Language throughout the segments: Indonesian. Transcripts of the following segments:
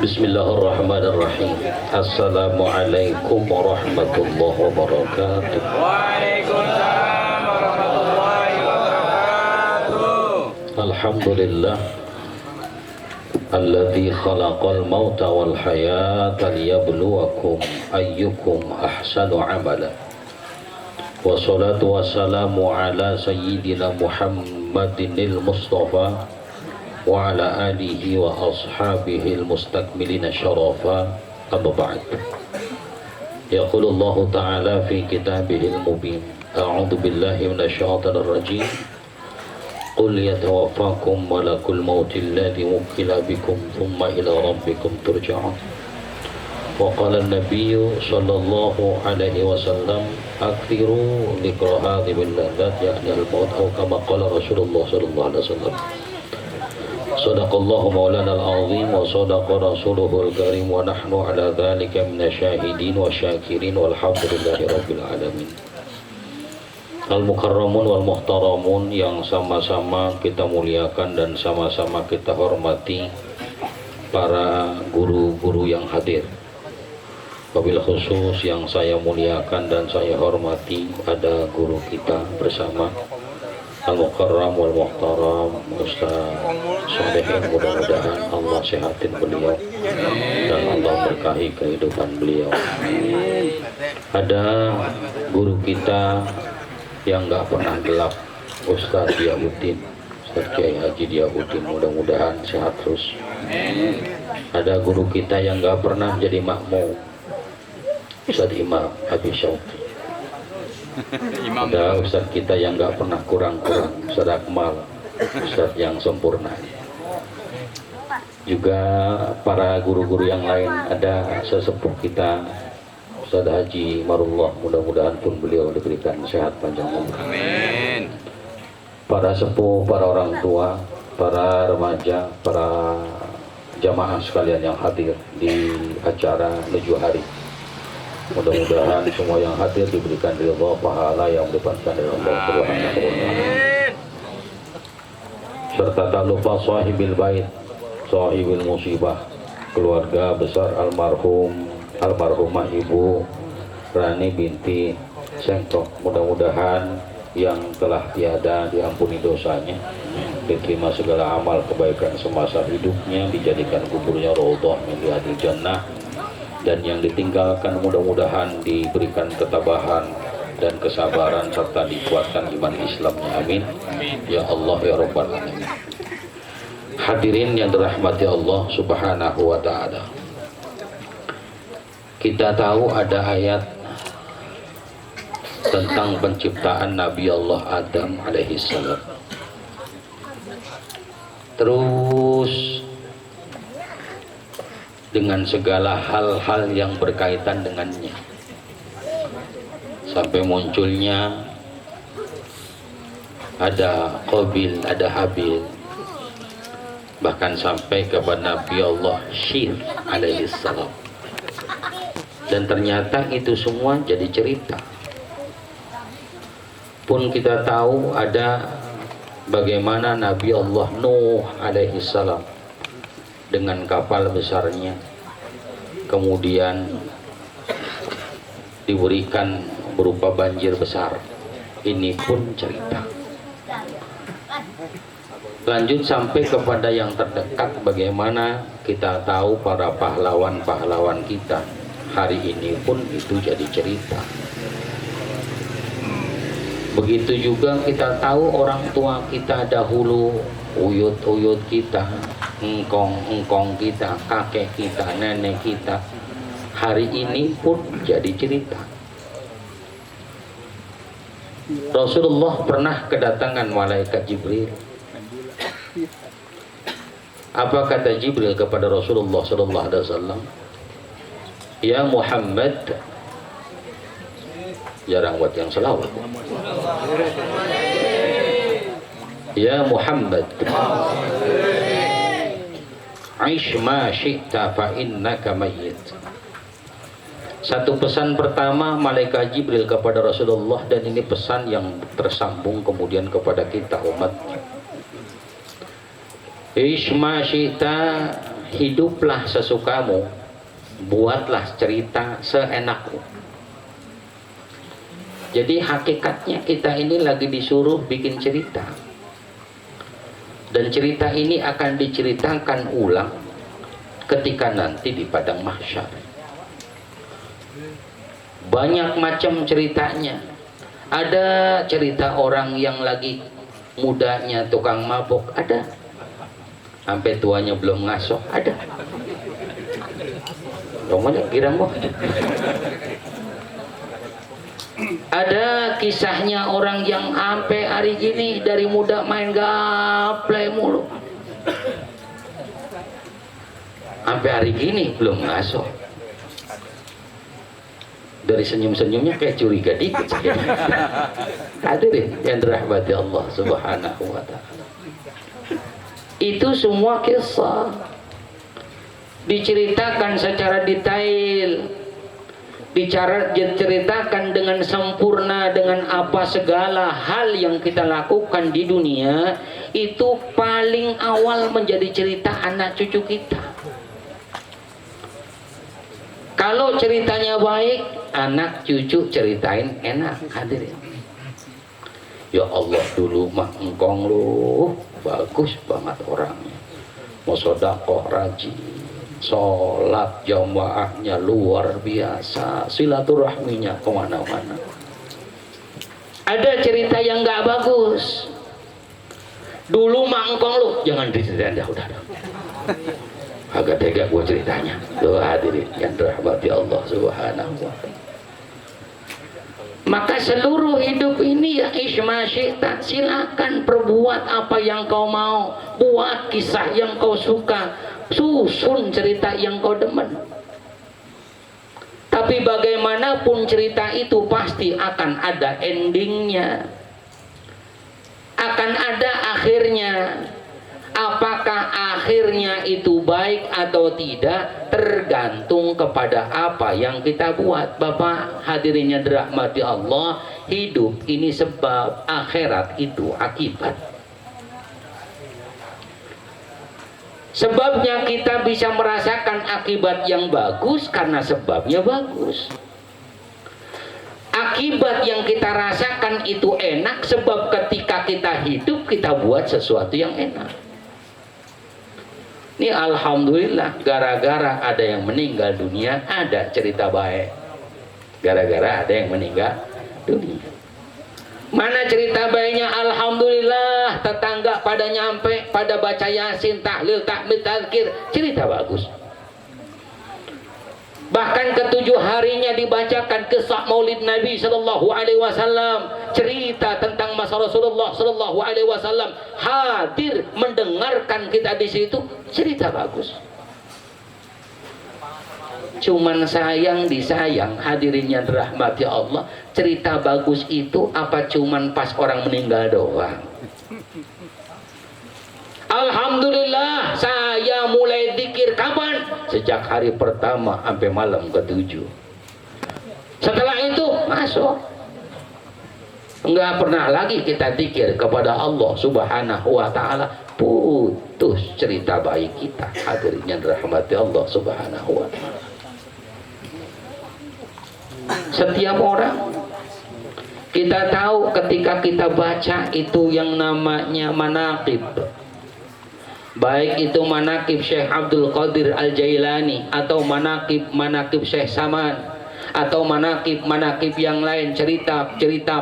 Bismillahirrahmanirrahim. Assalamualaikum warahmatullahi wabarakatuh. Waalaikumsalam warahmatullahi wabarakatuh. Alhamdulillah alladzi khalaqal mauta wal hayata liyabluwakum ayyukum ahsanu amala. Wassalatu wassalamu ala sayyidina Muhammadinil Mustafa wa ala alihi wa ashabihi al-mustakmilina syarafa. Amma ba'd. Yaqulullahu ta'ala fi kitabihil mubin. A'udzu billahi minasyaitonir rajim. Qul yatawaffakum malakul mautil ladzi wukkila bikum thumma ila rabbikum turja'un. Wa qala an-nabiyyu sallallahu alaihi wasallam akthiru dzikra hadhihi bil-ladzat ya'ni al-maut aw kama qala Rasulullah sallallahu alaihi wasallam. Sadaqallahu maulana al-azim wa sadaqa rasuluhul karim wa nahnu ala dhalika minasyahidin wa syakirin walhamdulillahi rabbil alamin. Al-mukarramun wal muhtaramun yang sama-sama kita muliakan dan sama-sama kita hormati para guru-guru yang hadir. Wabil khusus yang saya muliakan dan saya hormati ada guru kita bersama Al-Mukarram wal Muhtaram Ustaz Solehin, mudah-mudahan Allah sehatin beliau dan Allah berkahi kehidupan beliau. Ada guru kita yang gak pernah gelap, Ustaz Diyahuddin, Ustaz Kiai Haji Diyahuddin, mudah-mudahan sehat terus. Ada guru kita yang gak pernah jadi makmum, Ustaz Imam Habib Syauqi. Ada Ustaz kita yang gak pernah kurang-kurang, Ustaz Akmal, Ustaz yang sempurna. Juga para guru-guru yang lain, ada sesepuh kita Ustaz Haji Marullah, mudah-mudahan pun beliau diberikan sehat panjang umur. Amin. Para sepuh, para orang tua, para remaja, para jamaah sekalian yang hadir di acara menuju hari, mudah-mudahan semua yang hadir diberikan ridha pahala yang didapatkan dari Allah Subhanahu wa taala. Serta tak lupa sahibil bait, sahibil musibah, keluarga besar almarhumah Ibu Rani binti Sengtok, mudah-mudahan yang telah tiada diampuni dosanya, diterima segala amal kebaikan semasa hidupnya, dijadikan kuburnya raudhah min riyadil jannah, dan yang ditinggalkan mudah-mudahan diberikan ketabahan dan kesabaran serta dikuatkan iman Islamnya. Amin. Ya Allah ya Rabbal alamin. Hadirin yang dirahmati Allah Subhanahu wa taala. Kita tahu ada ayat tentang penciptaan Nabi Allah Adam alaihi salam. Terus dengan segala hal-hal yang berkaitan dengannya, sampai munculnya ada Qabil, ada Habil, bahkan sampai kepada Nabi Allah Syir alaihi salam. Dan ternyata itu semua jadi cerita. Pun kita tahu ada bagaimana Nabi Allah Nuh alaihi salam dengan kapal besarnya kemudian diberikan berupa banjir besar. Ini pun cerita. Lanjut sampai kepada yang terdekat, bagaimana kita tahu para pahlawan-pahlawan kita hari ini pun itu jadi cerita. Begitu juga kita tahu orang tua kita dahulu, uyut-uyut kita, engkong kita, kakek kita, nenek kita, hari ini pun jadi cerita. Rasulullah pernah kedatangan malaikat Jibril. Apa kata Jibril kepada Rasulullah sallallahu alaihi wasallam? Ya Muhammad, jarang buat yang selawat. Ya Muhammad, Aish ma syi'ta fa innaka mayyit. Satu pesan pertama malaikat Jibril kepada Rasulullah, dan ini pesan yang tersambung kemudian kepada kita umat. Aish ma syi'ta, hiduplah sesukamu, buatlah cerita seenakmu. Jadi hakikatnya kita ini lagi disuruh bikin cerita, dan cerita ini akan diceritakan ulang ketika nanti di padang mahsyar. Banyak macam ceritanya. Ada cerita orang yang lagi mudanya tukang mabok, ada. Sampai tuanya belum ngasuh, ada. Romanya girang boh. Ada kisahnya orang yang sampai hari gini dari muda main gaple mulu, sampai hari gini belum ngasuh. Dari senyum-senyumnya kayak curiga dikit. Hadirin yang dirahmati Allah Subhanahu wa ta'ala, itu semua kisah diceritakan secara detail, diceritakan dengan sempurna, dengan apa segala hal yang kita lakukan di dunia itu paling awal menjadi cerita anak cucu kita. Kalau ceritanya baik, anak cucu ceritain enak. Hadirin, ya Allah, dulu mah engkong lu bagus banget orangnya, mau sedekah rajin, sholat jamaahnya luar biasa, silaturahminya kemana-mana. Ada cerita yang nggak bagus, dulu mah engkong lu, jangan diceritain dah, udah. Agak tega gua ceritanya. Tuh hadirin yang dirahmati Allah Subhanahu wa ta'ala. Maka seluruh hidup ini ya ismasyita, silakan perbuat apa yang kau mau, buat kisah yang kau suka, susun cerita yang kau demen. Tapi bagaimanapun cerita itu pasti akan ada endingnya, akan ada akhirnya. Apakah akhirnya itu baik atau tidak tergantung kepada apa yang kita buat. Bapak hadirin yang dirahmati Allah, hidup ini sebab, akhirat itu akibat. Sebabnya kita bisa merasakan akibat yang bagus karena sebabnya bagus. Akibat yang kita rasakan itu enak sebab ketika kita hidup kita buat sesuatu yang enak. Ini alhamdulillah, gara-gara ada yang meninggal dunia ada cerita baik. Gara-gara ada yang meninggal dunia. Mana cerita baiknya? Alhamdulillah, tetangga pada nyampe, pada baca yasin, tahlil, tahmid, tazkir, cerita bagus. Bahkan ketujuh harinya dibacakan kisah Maulid Nabi Sallallahu Alaihi Wasallam, cerita tentang masa Rasulullah Sallallahu Alaihi Wasallam, hadir mendengarkan kita di situ, cerita bagus. Cuman sayang disayang, hadirin yang dirahmati Allah, cerita bagus itu apa cuman pas orang meninggal doang? Alhamdulillah, saya mulai zikir kapan? Sejak hari pertama sampai malam ke-7. Setelah itu masuk. Enggak pernah lagi kita zikir kepada Allah Subhanahu wa ta'ala, putus cerita baik kita. Hadirin yang dirahmati Allah Subhanahu wa ta'ala. Setiap orang, kita tahu ketika kita baca itu yang namanya manaqib, baik itu manaqib Syekh Abdul Qadir Al-Jailani atau manaqib Syekh Saman atau manaqib yang lain, cerita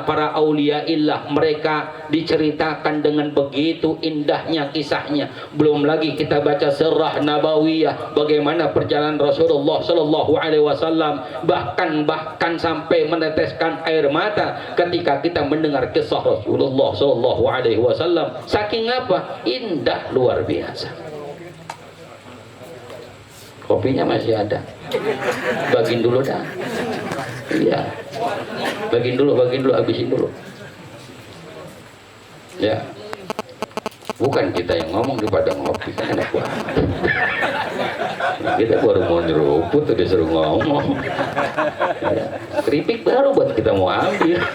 para aulia illah, mereka diceritakan dengan begitu indahnya kisahnya. Belum lagi kita baca sirah nabawiyah, bagaimana perjalanan Rasulullah Sallallahu Alaihi Wasallam, bahkan sampai meneteskan air mata ketika kita mendengar kisah Rasulullah Sallallahu Alaihi Wasallam. Saking apa? Indah luar biasa. Kopinya masih ada, bagiin dulu dah. Iya, bagiin dulu, habisin dulu. Ya, bukan kita yang ngomong daripada ngopi, kan enak banget. Kita baru mau nyeruput udah disuruh ngomong. Ya, keripik baru buat kita mau ambil,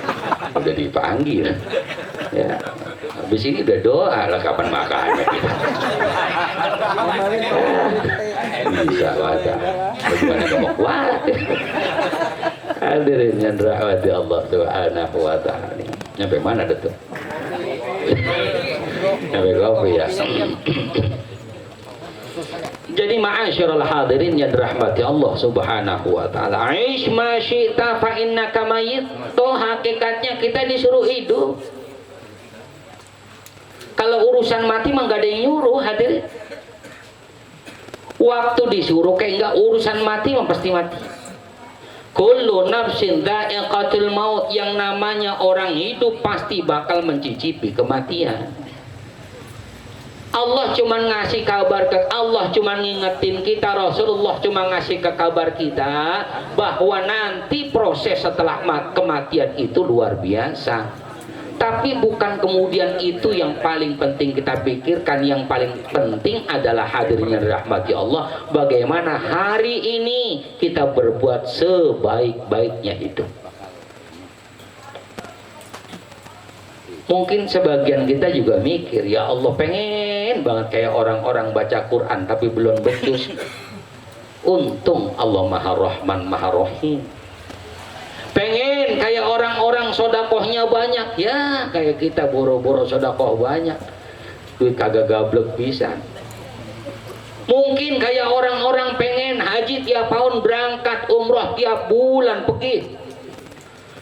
udah dipanggil. Ya, habis ini udah doa lah kapan makannya kita. bisa wadah. Bagaimana kamu kuat? Hadirin yang dirahmati Allah Subhanahu wa taala. Nyampe mana tuh? Nyampe kopi ya. Jadi ma'asyiral hadirin yang dirahmati Allah Subhanahu wa taala. Aish ma syi'ta fa innaka mayyit. Toh hakikatnya kita disuruh hidup. Kalau urusan mati mah enggak ada yang nyuruh, hadirin. Waktu disuruh kayak enggak, urusan mati mah pasti mati. Kullu nafsin dha'iqatul maut, yang namanya orang hidup pasti bakal mencicipi kematian. Allah cuma ngasih kabar ke Allah, cuma ngingetin kita, Rasulullah cuma ngasih ke kabar kita bahwa nanti proses setelah kematian itu luar biasa. Tapi bukan kemudian itu yang paling penting kita pikirkan. Yang paling penting adalah hadirnya rahmati Allah. Bagaimana hari ini kita berbuat sebaik-baiknya hidup. Mungkin sebagian kita juga mikir, ya Allah pengen banget kayak orang-orang baca Quran tapi belum becus. Untung Allah Maha Rahman Maha Rahim. Pengen kayak orang-orang sodakohnya banyak, ya kayak kita boro-boro sodakoh banyak, duit kagak gablek pisan. Mungkin kayak orang-orang pengen haji tiap tahun berangkat, umroh tiap bulan pergi.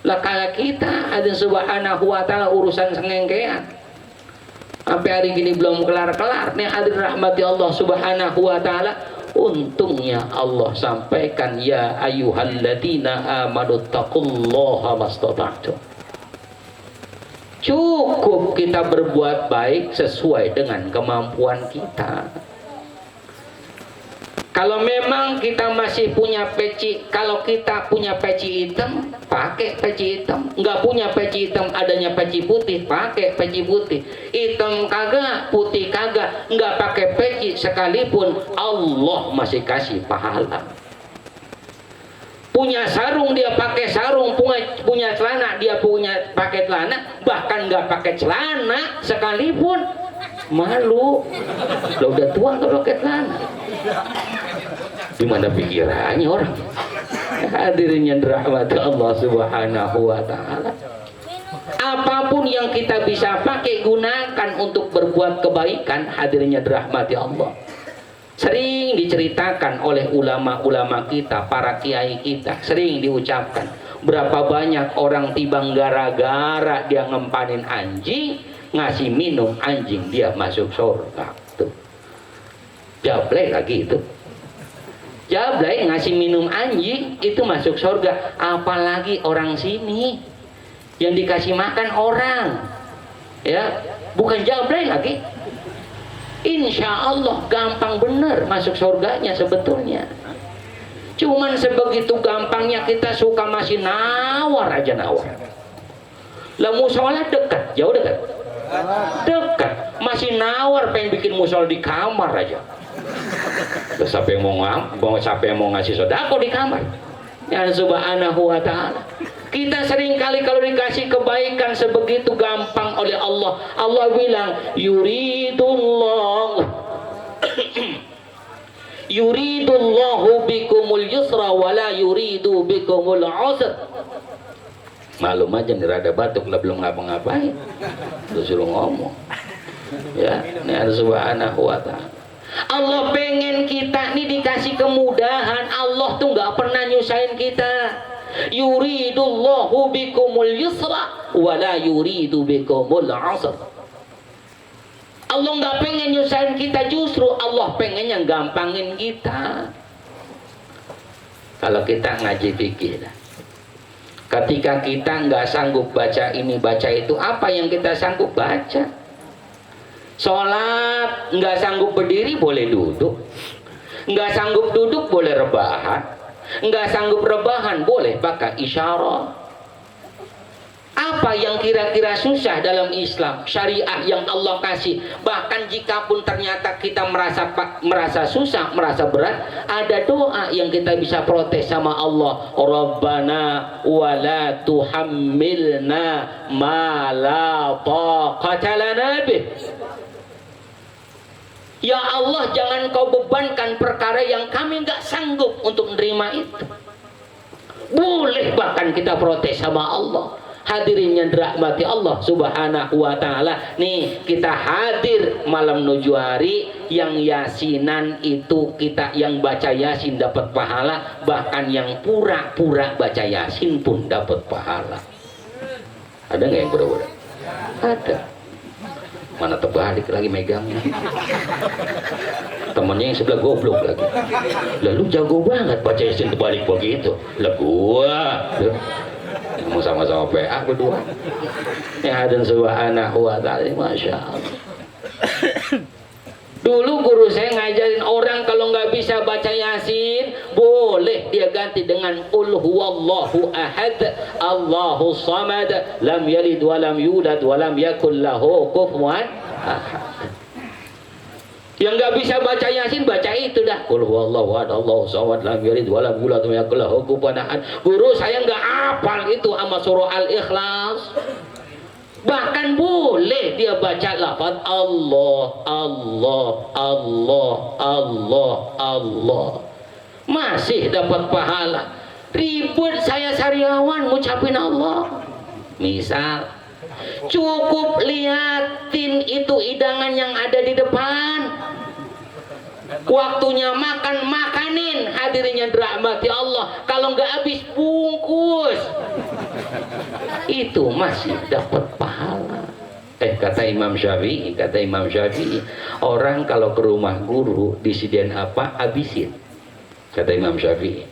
Lah kayak kita ada Subhanahu wa taala urusan sengengkean. Sampai hari gini belum kelar-kelar. Nih hadir rahmati Allah Subhanahu wa taala. Untungnya Allah sampaikan ya ayyuhalladzina amanu taqullaha mastata'tum. Cukup kita berbuat baik sesuai dengan kemampuan kita. Kalau memang kita masih punya peci, kalau kita punya peci hitam, pakai peci hitam. Nggak punya peci hitam, adanya peci putih, pakai peci putih. Hitam kagak, putih kagak, nggak pakai peci sekalipun, Allah masih kasih pahala. Punya sarung dia pakai sarung, punya celana dia punya pakai celana, bahkan nggak pakai celana sekalipun, malu. Lo udah tua nggak pakai celana. Gimana pikirannya orang? Hadirin yang dirahmati Allah Subhanahu wa taala. Apapun yang kita bisa pakai, gunakan untuk berbuat kebaikan. Hadirin yang dirahmati Allah. Sering diceritakan oleh ulama-ulama kita, para kiai kita, sering diucapkan berapa banyak orang tibang gara-gara dia ngempanin anjing, ngasih minum anjing, dia masuk surga. Tuh. Jablay lagi itu. Jablay ngasih minum anjing itu masuk surga. Apalagi orang sini yang dikasih makan orang, ya bukan jablay lagi. Insya Allah gampang bener masuk surganya sebetulnya. Cuman sebegitu gampangnya kita suka masih nawar aja nawar. Lah musola dekat, jauh dekat. Dekat, masih nawar pengen bikin musola di kamar aja. Terus siapa yang mau ngasih sodako di kamar? Ya Subhanahu wa taala. Kita sering kali kalau dikasih kebaikan sebegitu gampang oleh Allah. Allah bilang yuridullahu bikumul yusra wa la yuridu bikumul usra. Malum aja nih rada batuk lah belum ngapa-ngapain. Terus suruh ngomong. Ya, ini Subhanahu wa taala. Allah pengen kita nih dikasih kemudahan. Allah tuh nggak pernah nyusahin kita. Yuridullahu bikumul yusra wa la yuridu bikumul usra. Allah nggak pengen nyusahin kita, justru Allah pengen yang gampangin kita. Kalau kita ngaji fikih, ketika kita nggak sanggup baca ini baca itu, apa yang kita sanggup baca? Sholat nggak sanggup berdiri boleh duduk, nggak sanggup duduk boleh rebahan, nggak sanggup rebahan boleh pakai isyarat. Apa yang kira-kira susah dalam Islam syariah yang Allah kasih? Bahkan jika pun ternyata kita merasa susah, merasa berat, ada doa yang kita bisa protes sama Allah. Rabbana wala tuhammilna ma la taqata lana bih. Ya Allah, jangan kau bebankan perkara yang kami nggak sanggup untuk menerima itu. Boleh bahkan kita protes sama Allah. Hadirin yang dirahmati Allah subhanahu wa ta'ala. Nih kita hadir malam nuju hari, yang yasinan itu kita yang baca yasin dapat pahala, bahkan yang pura-pura baca yasin pun dapat pahala. Ada nggak yang pura-pura? Ada. Mana terbalik lagi megangnya. Temennya yang sebelah goblok lagi. Lalu jago banget baca yasin terbalik begitu. Lah gua mau sama-sama PA berdua. Ya dan subhanahu wa ta'ala, masya Allah. Dulu guru saya ngajarin orang kalau nggak bisa baca yasin, boleh dia ganti dengan qul huwallahu ahad, Allahu samad, lam yalid wa lam yulad wa lam yakul lahu kufuwan ahad. Yang nggak bisa baca yasin, baca itu dah. Qul huwallahu ahad, Allahu samad, lam yalid wa lam yulad wa lam yakul lahu kufuwan ahad. Guru saya nggak hafal itu sama surah Al-Ikhlas. Bahkan boleh dia baca lafaz Allah, Allah, Allah, Allah, Allah, masih dapat pahala. Ribut saya sariawan ngucapin Allah. Misal, cukup liatin itu hidangan yang ada di depan. Waktunya makan, makanin. Hadirin yang dirahmati Allah. Kalau nggak habis, bungkus. Itu masih dapat pahala. Kata Imam Syafi'i, orang kalau ke rumah guru disediain apa, habisin. Kata Imam Syafi'i,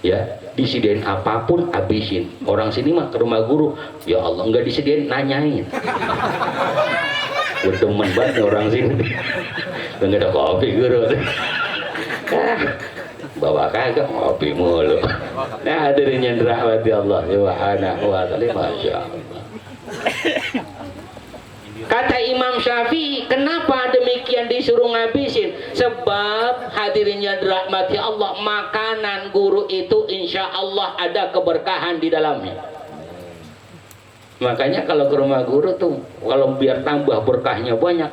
ya, disediain apapun habisin. Orang sini mah ke rumah guru, ya Allah, nggak disediain, nanyain. Berteman banget orang sini. Nggak ada kopi guru. Bawa kagak kopi mulu. Nah, hadirin yang dirahmati Allah subhanahu wa ta'ala, masya Allah. Kata Imam Syafi'i, kenapa demikian disuruh ngabisin? Sebab hadirin yang dirahmati Allah, makanan guru itu insya Allah ada keberkahan di dalamnya. Makanya kalau ke rumah guru tuh, kalau biar tambah berkahnya banyak,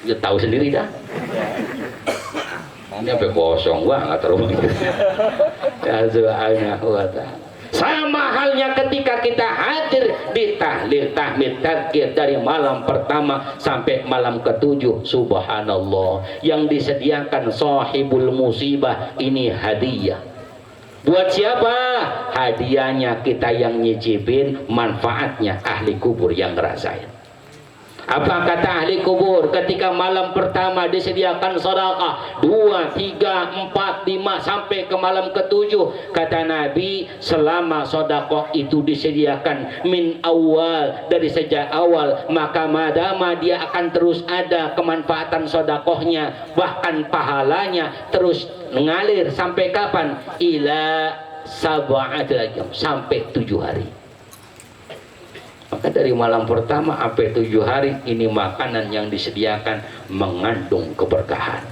ya tahu sendiri dah. Ini sampai kosong banget rumah itu. Ya subhanahu wa ta'ala. Sama halnya ketika kita hadir di tahlil, tahmid, tadzkir dari malam pertama sampai malam ke-7, subhanallah, yang disediakan sahibul musibah ini hadiah. Buat siapa? Hadiahnya kita yang nyicipin, manfaatnya ahli kubur yang ngerasain. Apa kata ahli kubur ketika malam pertama disediakan sedekah 2, 3, 4, 5 sampai ke malam ke-7? Kata Nabi, selama sedekah itu disediakan min awal, dari sejak awal, maka madama dia akan terus ada kemanfaatan sedekahnya, bahkan pahalanya terus mengalir sampai kapan? Ila sab'atil ayyam, sampai 7 hari. Maka dari malam pertama sampai 7 hari ini makanan yang disediakan mengandung keberkahan.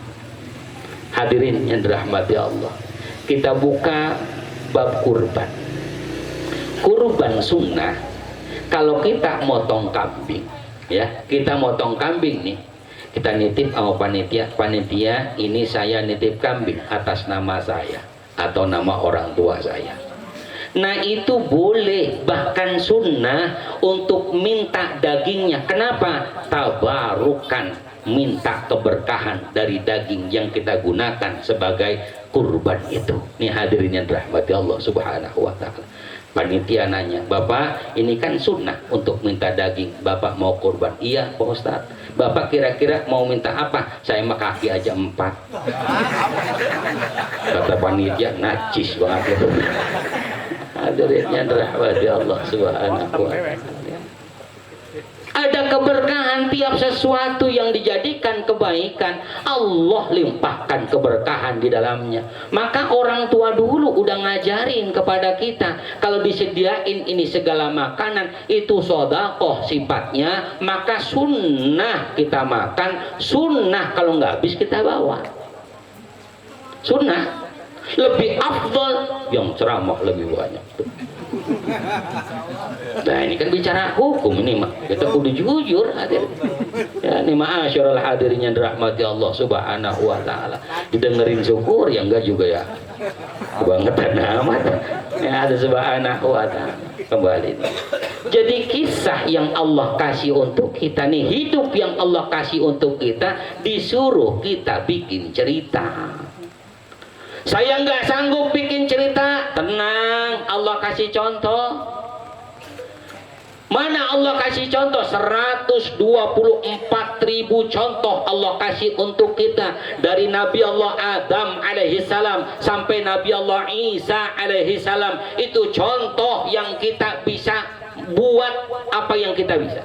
Hadirin yang dirahmati Allah, kita buka bab kurban. Kurban sunnah, kalau kita motong kambing, ya, kita motong kambing nih, kita nitip sama panitia, ini saya nitip kambing atas nama saya atau nama orang tua saya. Nah itu boleh, bahkan sunnah untuk minta dagingnya. Kenapa? Tabarukan, minta keberkahan dari daging yang kita gunakan sebagai kurban itu. Nih hadirin yang dirahmati Allah subhanahu wa ta'ala. Panitia nanya, Bapak ini kan sunnah untuk minta daging, Bapak mau kurban? Iya Pak Ustadz. Bapak kira-kira mau minta apa? Saya mah kaki aja 4. Kata panitia, najis banget. Hadirin yang dirahmati Allah subhanahu wa ta'ala. Ada keberkahan tiap sesuatu yang dijadikan kebaikan, Allah limpahkan keberkahan di dalamnya. Maka orang tua dulu udah ngajarin kepada kita, kalau disediain ini segala makanan itu sedekah sifatnya, maka sunnah kita makan, sunnah kalau nggak habis kita bawa. Sunnah. Lebih afdal yang ceramah lebih banyak. Nah ini kan bicara hukum ini mah, kita kudu jujur hadir. Ya ini ma'asyiral hadirin yang dirahmati Allah Subhanahu wa taala. Didengerin syukur ya enggak juga ya. Kebangetan amat. Ya ada Subhanahu wa taala. Kembali. Jadi kisah yang Allah kasih untuk kita nih, hidup yang Allah kasih untuk kita, disuruh kita bikin cerita. Saya nggak sanggup bikin cerita, tenang, Allah kasih contoh. Mana Allah kasih contoh? 124.000 contoh Allah kasih untuk kita. Dari Nabi Allah Adam alaihi salam sampai Nabi Allah Isa alaihi salam. Itu contoh yang kita bisa buat apa yang kita bisa.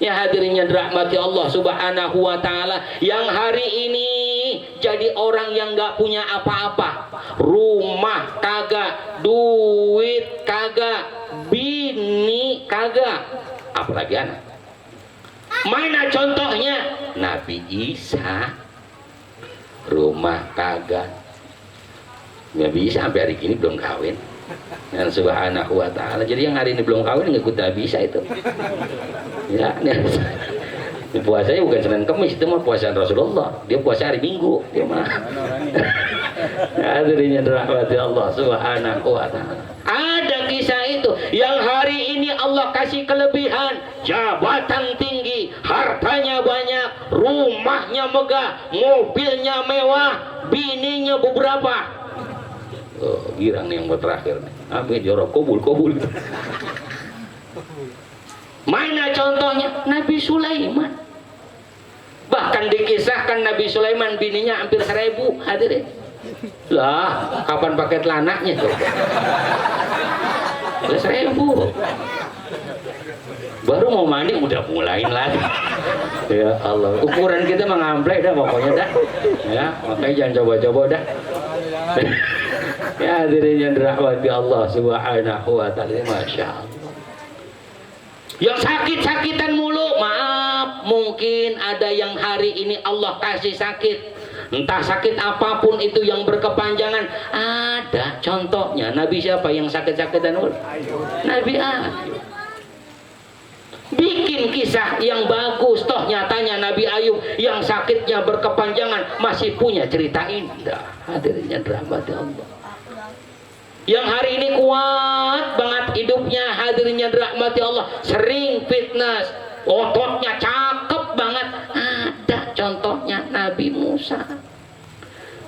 Ya hadirin yang dirahmati Allah Subhanahu wa taala, yang hari ini jadi orang yang nggak punya apa-apa, rumah kagak, duit kagak, bini kagak, apalagi anak. Mana contohnya? Nabi Isa, rumah kagak, Nabi Isa sampai hari ini belum kawin. Dan Subhanahu wa ta'ala. Jadi yang hari ini belum kawin nggak ikut bisa itu. Ya, ini puasanya bukan Senin Kamis, itu mah puasa Rasulullah. Dia puasa hari Minggu, dia mah. Hadirin yang dirahmati Allah Subhanahu wa ta'ala. Ada kisah itu yang hari ini Allah kasih kelebihan, jabatan tinggi, hartanya banyak, rumahnya megah, mobilnya mewah, bininya beberapa. Oh, girang nih yang buat terakhir nih. Amin jorok kabul. Mana contohnya? Nabi Sulaiman. Bahkan dikisahkan Nabi Sulaiman bininya hampir 1000. Hadirin. Lah, kapan pakai telanaknya tuh? 1000. Baru mau mandi udah mulain lagi. Ya Allah, ukuran kita mengamplek dah pokoknya dah. Ya, makanya jangan coba-coba dah. Ya hadirin yang dirahmati Allah Subhanahu wa ta'ala, masya Allah. Yang sakit-sakitan mulu, maaf, mungkin ada yang hari ini Allah kasih sakit, entah sakit apapun itu yang berkepanjangan. Ada contohnya. Nabi siapa yang sakit-sakitan mulu? Nabi Ayub. Bikin kisah yang bagus. Toh nyatanya Nabi Ayub yang sakitnya berkepanjangan masih punya cerita indah. Hadirin yang dirahmati Allah, yang hari ini kuat banget hidupnya, hadirin yang dirahmati Allah, sering fitness, ototnya cakep banget. Ada contohnya Nabi Musa.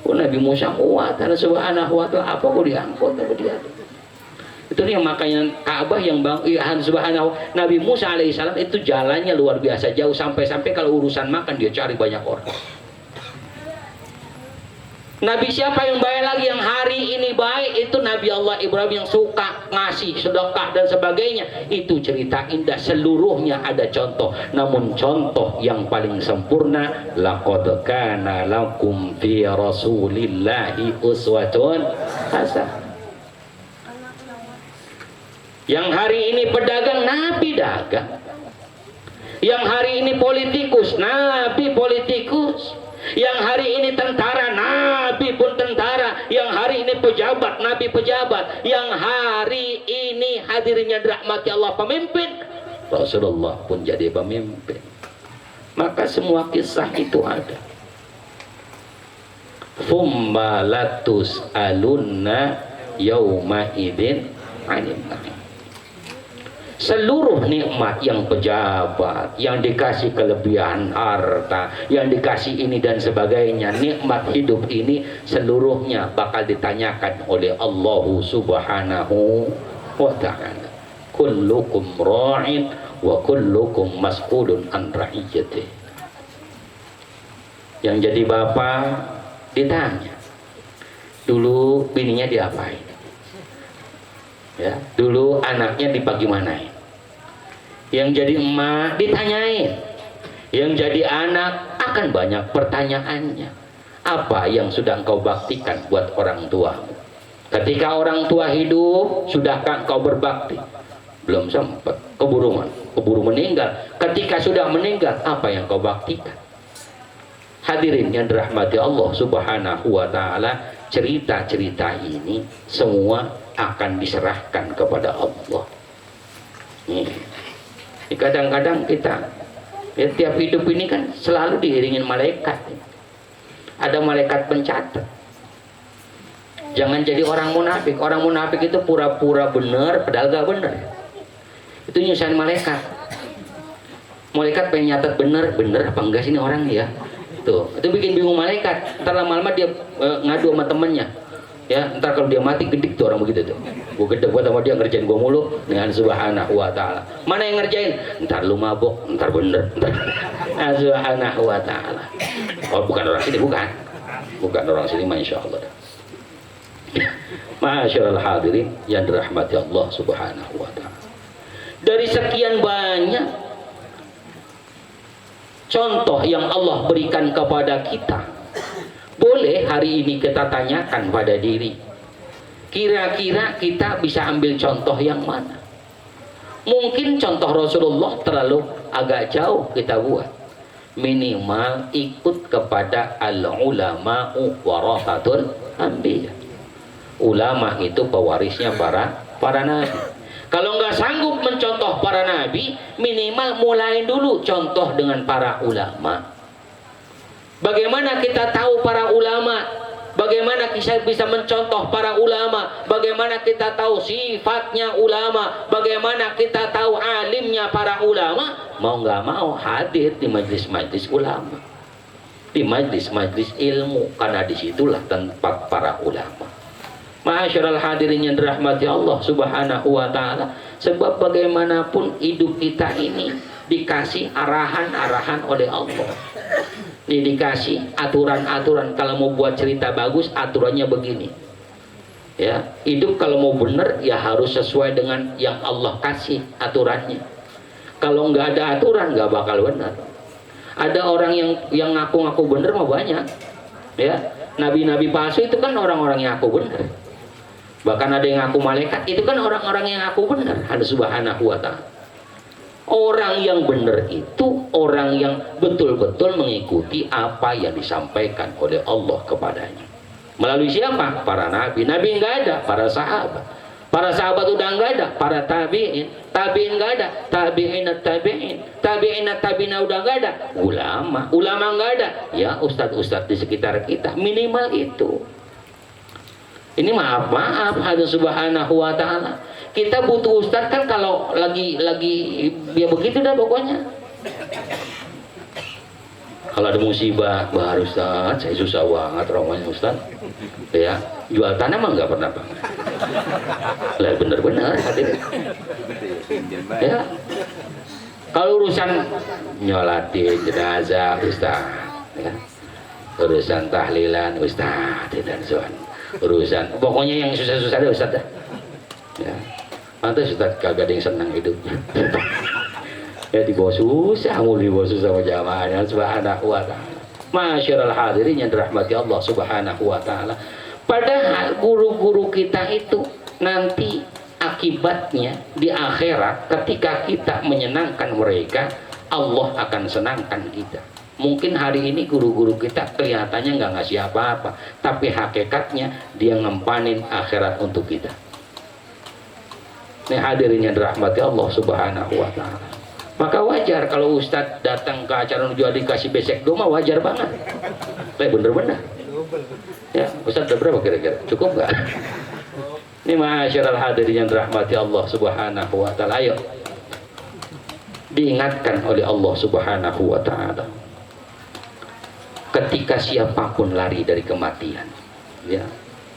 Oh, Nabi Musa kuat, karena Subhanahu wa ta'ala, apa kok diangkut sama dia. Itu nih makanya Ka'bah yang bang Subhanahu. Nabi Musa alaihissalam itu jalannya luar biasa jauh, sampai-sampai kalau urusan makan dia cari banyak orang. Nabi siapa yang baik lagi, yang hari ini baik? Itu Nabi Allah Ibrahim yang suka ngasih sedekah dan sebagainya. Itu cerita indah, seluruhnya ada contoh. Namun contoh yang paling sempurna, laqad kana lakum fi rasulillahi uswatun hasanah. Yang hari ini pedagang, Nabi dagang. Yang hari ini politikus, Nabi politikus. Yang hari ini tentara, Nabi pun tentara. Yang hari ini pejabat, Nabi pejabat. Yang hari ini hadirinnya dirahmati Allah pemimpin, Rasulullah pun jadi pemimpin. Maka semua kisah itu ada. Thumma latus alunna yauma idin anin na'im. Seluruh nikmat yang pejabat, yang dikasih kelebihan harta, yang dikasih ini dan sebagainya, nikmat hidup ini seluruhnya bakal ditanyakan oleh Allah Subhanahu wa ta'ala. Kullukum ra'in wa kullukum mas'ulun an ra'iyatih. Yang jadi bapak ditanya, dulu bininya diapain? Ya, dulu anaknya dibagaimanain. Yang jadi emak ditanyain. Yang jadi anak akan banyak pertanyaannya. Apa yang sudah engkau baktikan buat orang tua? Ketika orang tua hidup, sudahkah engkau berbakti? Belum sempat, keburu meninggal. Ketika sudah meninggal, apa yang kau baktikan? Hadirin yang dirahmati Allah Subhanahu wa taala, cerita-cerita ini semua akan diserahkan kepada Allah. Nih. Kadang-kadang kita ya, tiap hidup ini kan selalu diiringin malaikat. Ada malaikat pencatat. Jangan jadi orang munafik. Orang munafik itu pura-pura benar padahal gak benar. Itu nyusahin malaikat. Malaikat pengen nyatet bener apa enggak sih ini orang ya. Tuh, itu bikin bingung malaikat. Ntar lama-lama dia ngadu sama temennya. Ya, ntar kalau dia mati gedik tuh orang begitu tuh. Gue gede buat sama dia ngerjain gue mulu dengan Subhanahu wa ta'ala. Mana yang ngerjain? Ntar lu mabok, ntar bener, ntar. Subhanahu wa ta'ala. Oh, bukan orang sini, bukan. Bukan orang sini, masya Allah. Masyaallah hadirin yang dirahmati Allah Subhanahu wa ta'ala. Dari sekian banyak contoh yang Allah berikan kepada kita, boleh hari ini kita tanyakan pada diri, kira-kira kita bisa ambil contoh yang mana? Mungkin contoh Rasulullah terlalu agak jauh kita buat. Minimal ikut kepada al-ulama'u warathatul anbiya. Ulama itu pewarisnya para nabi. Kalau nggak sanggup mencontoh para nabi, minimal mulai dulu contoh dengan para ulama. Bagaimana kita tahu para ulama? Bagaimana kita bisa mencontoh para ulama? Bagaimana kita tahu sifatnya ulama? Bagaimana kita tahu alimnya para ulama? Mau nggak mau hadir di majlis-majlis ulama, di majlis-majlis ilmu, karena disitulah tempat para ulama. Ma'asyiral hadirin yang dirahmati Allah Subhanahu wa ta'ala. Sebab bagaimanapun hidup kita ini dikasih arahan-arahan oleh Allah. Ini dikasih aturan-aturan. Kalau mau buat cerita bagus, aturannya begini. Ya, hidup kalau mau benar ya harus sesuai dengan yang Allah kasih aturannya. Kalau nggak ada aturan nggak bakal benar. Ada orang yang ngaku-ngaku benar mah banyak. Ya, nabi-nabi palsu itu kan orang-orang yang ngaku benar. Bahkan ada yang ngaku malaikat, itu kan orang-orang yang ngaku benar. Ada Subhanahu wa ta'ala. Orang yang benar itu orang yang betul-betul mengikuti apa yang disampaikan oleh Allah kepadanya. Melalui siapa? Para nabi. Nabi nggak ada, para sahabat. Para sahabat udah nggak ada, para tabi'in. Tabi'in nggak ada, tabi'in tabi'in udah nggak ada. Ulama nggak ada. Ya ustadz-ustadz di sekitar kita, minimal itu. Ini maaf hadis Subhanahu wa ta'ala. Kita butuh ustadz kan kalau lagi ya begitu dah pokoknya. Kalau ada musibah, baru ustadz, saya susah banget romanya ustadz. Ya, jual tanah mah nggak pernah banget. Lah bener-bener hadir. Ya. Kalau urusan nyolatin jenazah ustadz, ya. Urusan tahlilan ustadz dan soal. Urusan pokoknya yang susah-susah ada ustadz dah. Ya, pantas ustadz kagak ada yang senang hidupnya. Ya dibawa susah, mau dibawa susah sama jamaahnya. Subhanahu wa ta'ala. Masyaallah hadirin yang dirahmati Allah Subhanahu wa ta'ala. Padahal guru-guru kita itu nanti akibatnya di akhirat ketika kita menyenangkan mereka, Allah akan senangkan kita. Mungkin hari ini guru-guru kita kelihatannya nggak ngasih apa-apa, tapi hakikatnya dia ngempanin akhirat untuk kita. Ini hadirin yang dirahmati Allah Subhanahu wa ta'ala. Maka wajar kalau ustadz datang ke acara jual dikasih besek doma, wajar banget. Bener-bener. Ya, ustadz udah berapa kira-kira? Cukup nggak? Ini masyaallah hadirin yang dirahmati Allah Subhanahu wa ta'ala. Ayo diingatkan oleh Allah Subhanahu wa ta'ala. Ketika siapapun lari dari kematian, ya,